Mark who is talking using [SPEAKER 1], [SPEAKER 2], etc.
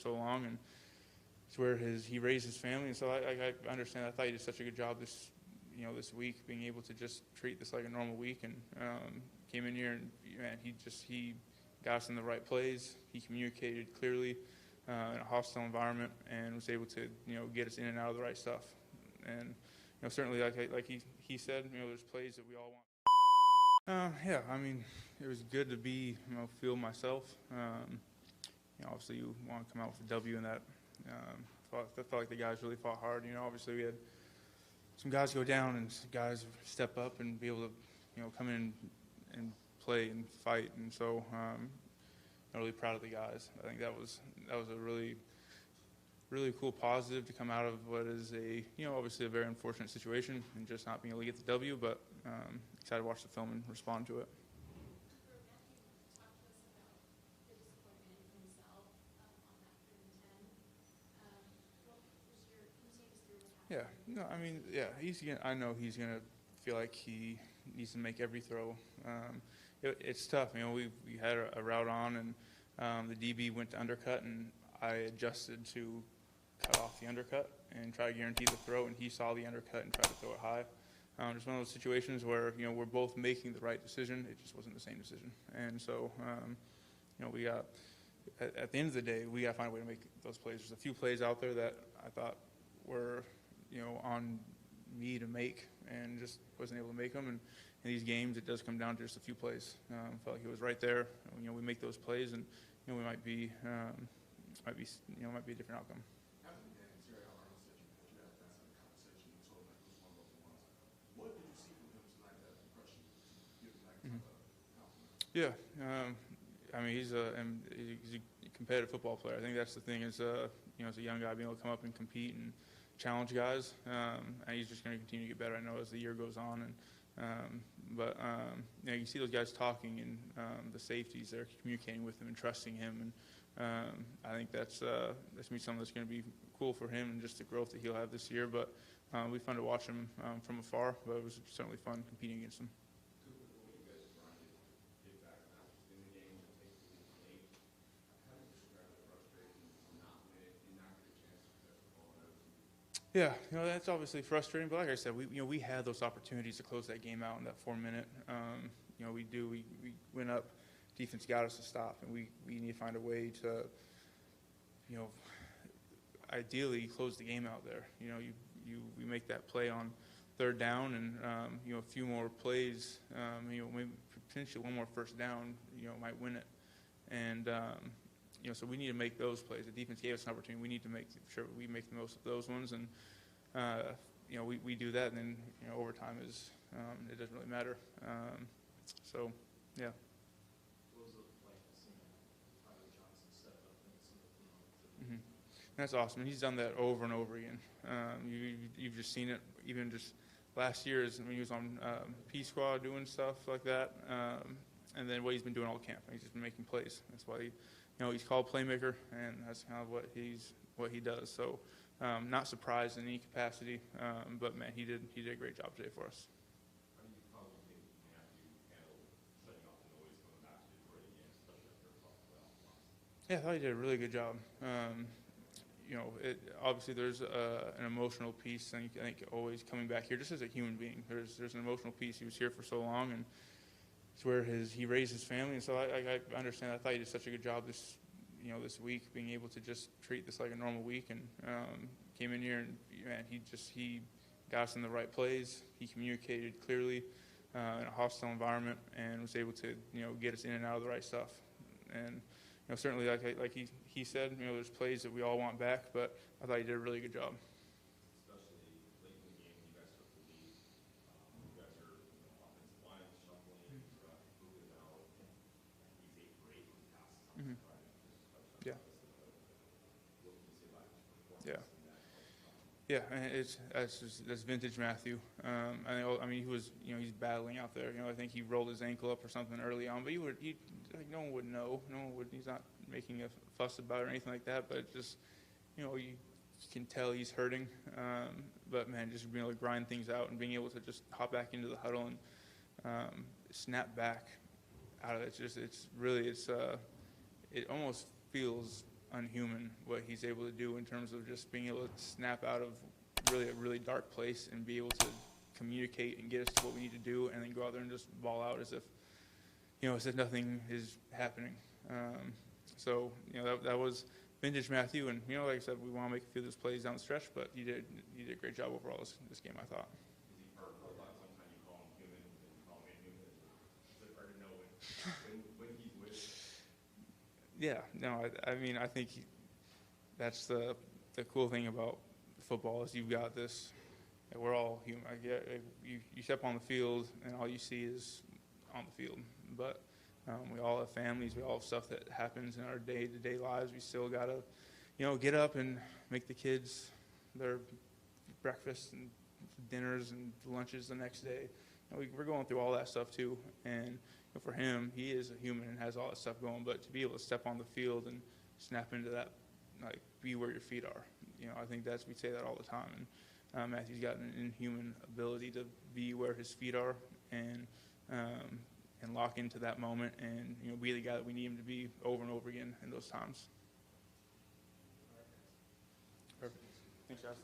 [SPEAKER 1] so long, and it's where he raised his family, and so I understand. I thought he did such a good job this week, being able to just treat this like a normal week, and came in here and man, he got us in the right plays. He communicated clearly in a hostile environment and was able to get us in and out of the right stuff. And certainly like he said, there's plays that we all want. Yeah, I mean, it was good to be feel myself. Obviously you want to come out with a W in that. I felt like the guys really fought hard. Obviously we had some guys go down and some guys step up and be able to come in and play and fight. And so I'm really proud of the guys. I think that was a really cool positive to come out of what is obviously a very unfortunate situation and just not being able to get the W, but excited to watch the film and respond to it. Yeah, no, I mean, yeah, I know he's gonna feel like he needs to make every throw. It's tough, we had a route on, and the DB went to undercut, and I adjusted to cut off the undercut and try to guarantee the throw, and he saw the undercut and tried to throw it high. It's one of those situations where we're both making the right decision. It just wasn't the same decision, and so we got at the end of the day we got to find a way to make those plays. There's a few plays out there that I thought were on me to make, and just wasn't able to make them. And in these games, it does come down to just a few plays. Felt like it was right there. We make those plays, and we might be a different outcome. Yeah, I mean he's a competitive football player. I think that's the thing is as a young guy being able to come up and compete and challenge guys, and he's just going to continue to get better. I know as the year goes on, and you can see those guys talking and the safeties they're communicating with him and trusting him, and I think that's going to be something that's going to be cool for him and just the growth that he'll have this year. But we fun to watch him from afar, but it was certainly fun competing against him. Yeah, that's obviously frustrating, but like I said, we had those opportunities to close that game out in that 4 minute. We went up, defense got us to stop, and we need to find a way to, ideally close the game out there. We make that play on third down, and a few more plays, maybe potentially one more first down, might win it, and. So we need to make those plays. The defense gave us an opportunity. We need to make sure we make the most of those ones, and we do that. And then overtime is it doesn't really matter. So yeah. Mm-hmm. That's awesome. And he's done that over and over again. You've just seen it even just last year when he was on P Squad doing stuff like that, and then what he's been doing all camp. He's just been making plays. That's why he's called playmaker, and that's kind of what he does. So, not surprised in any capacity, but man, he did a great job today for us.
[SPEAKER 2] How do you probably think Matthew handled shutting off the noise coming back to Detroit again, especially after a tough playoff loss?
[SPEAKER 1] Yeah, I thought he did a really good job. Obviously there's an emotional piece. I think always coming back here, just as a human being, there's an emotional piece. He was here for so long, and it's where he raised his family, and so I understand. I thought he did such a good job this week, being able to just treat this like a normal week, and came in here and man, he got us in the right plays. He communicated clearly in a hostile environment and was able to get us in and out of the right stuff. And certainly like he said, there's plays that we all want back, but I thought he did a really good job. Yeah, and that's vintage Matthew. I mean, he was, he's battling out there. I think he rolled his ankle up or something early on, but no one would know. He's not making a fuss about it or anything like that. But it just, you can tell he's hurting. But man, just being able to grind things out and being able to just hop back into the huddle and snap back out of it. It almost feels unhuman what he's able to do in terms of just being able to snap out of really a really dark place and be able to communicate and get us to what we need to do, and then go out there and just ball out as if nothing is happening. So that was vintage Matthew, and like I said, we want to make a few of those plays down the stretch, but you did a great job overall this game, I thought.
[SPEAKER 2] Is he hurt a lot? Sometimes you call him human and then you call him inhuman. It's hard to know when he's with you.
[SPEAKER 1] Yeah, no, I mean, I think that's the cool thing about football is you've got this. We're all human. You step on the field and all you see is on the field, but we all have families. We all have stuff that happens in our day-to-day lives. We still gotta, get up and make the kids their breakfast and dinners and lunches the next day. We're going through all that stuff too, and for him, he is a human and has all that stuff going. But to be able to step on the field and snap into that, like be where your feet are, I think we say that all the time. And Matthew's got an inhuman ability to be where his feet are and lock into that moment and be the guy that we need him to be over and over again in those times. Perfect. Thanks, guys.